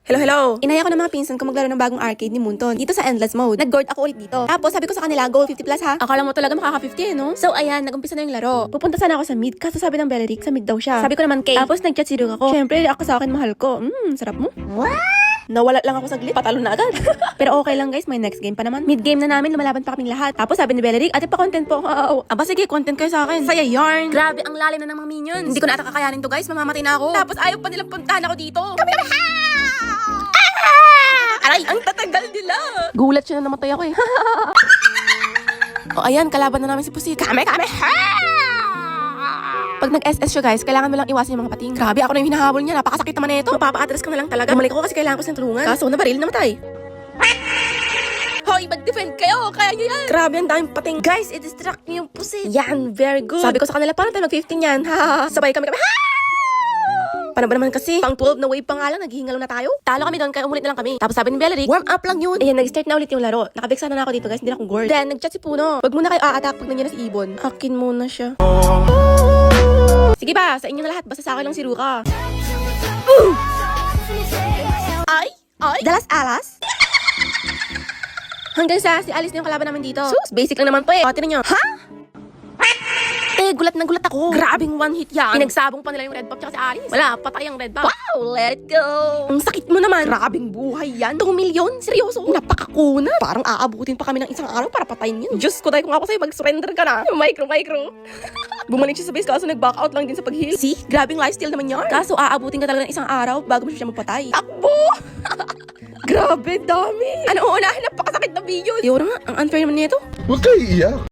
Hello! Inaya ko ng mga pinsan ko maglaro ng bagong arcade ni Munton dito sa Endless Mode. Nag-gold ako ulit dito. Tapos sabi ko sa kanila, goal 50 plus ha. Akala mo talaga makaka-50 no? So ayan, nag-umpisa na yung laro. Pupunta sana ako sa mid, kaso sabi ng Belleric, sa mid daw siya. Sabi ko naman kay. Tapos nag-chat si Duke ako. Syempre, ako sa akin, mahal ko. Sarap mo? What? Nawala lang ako saglit, patalo na agad. Pero okay lang guys, may next game pa naman. Mid-game na namin, lumalaban pa kaming lahat. Tapos sabi ni Belleric, ate pa content po ako. Aba sige, content kayo sa akin. Saya yarn. Grabe, ang lalim na ng mga minions. Hindi ko na ata kakayanin to guys, mamamatay na ako. Tapos ayaw pa nilang puntahan ako dito. Kami! Aray, ang tatagal nila. Gulat siya na namatay ako eh. O ayan, kalaban na namin si Pusit. Kame! Pag nag-SS siya guys, kailangan mo lang iwasan yung mga pating. Grabe, ako na yung hinahabol niya. Napakasakit naman na ito. Mapapa-address ko na lang talaga. Bumalik ko kasi kailangan ko siyang tulungan. Kaso nabaril, namatay. Hoy, mag-defend kayo. Kaya niyo yan. Grabe, ang daming pating. Guys, i-distract niyo yung Pusit. Yan, very good. Sabi ko sa kanila, paano tayo mag-15 yan? Sabay kami. Paano ba naman kasi? Pang 12 na wave pa nga lang, naghihingalo na tayo. Talo kami doon, kaya umulit na lang kami. Tapos sabi ni Belleric, warm up lang yun. Ayan, nag-start na ulit yung laro. Nakabeksa na ako dito guys, hindi na akong gourd. Then, nag-chat si Puno. Wag muna kayo a-attack pag nandiyan na si Ibon. Akin muna siya. Sige ba, sa inyo na lahat, basta sa akin lang si Ruka. Ay! Dalas alas? Hanggang sa si Alice na yung kalaban namin dito. Sus, basic lang naman po eh. O, tinan nyo. Ha? Gulat na gulat ako. Grabing one hit yan. Pinagsabong pa nila yung red buff tsaka si Alice. Wala, patay ang red buff. Wow, let go. Ang sakit mo naman. Grabing buhay yan. 2 milyon? Seryoso? Napakakuna. Parang aabutin pa kami ng isang araw para patayin yun. Diyos ko, dahil kung ako sa'yo, mag-surrender ka na. Micro. Bumalik siya sa base kaso nag-back out lang din sa pag-heal. See? Grabing lifesteal naman yan. Kaso aabutin ka talaga ng isang araw bago mo siya magpatay. Takbo! Grabe, dami. Ano uunahin? Napakasakit na video. Yura nga, ang unfair naman nito. Huwag kayo iiyak.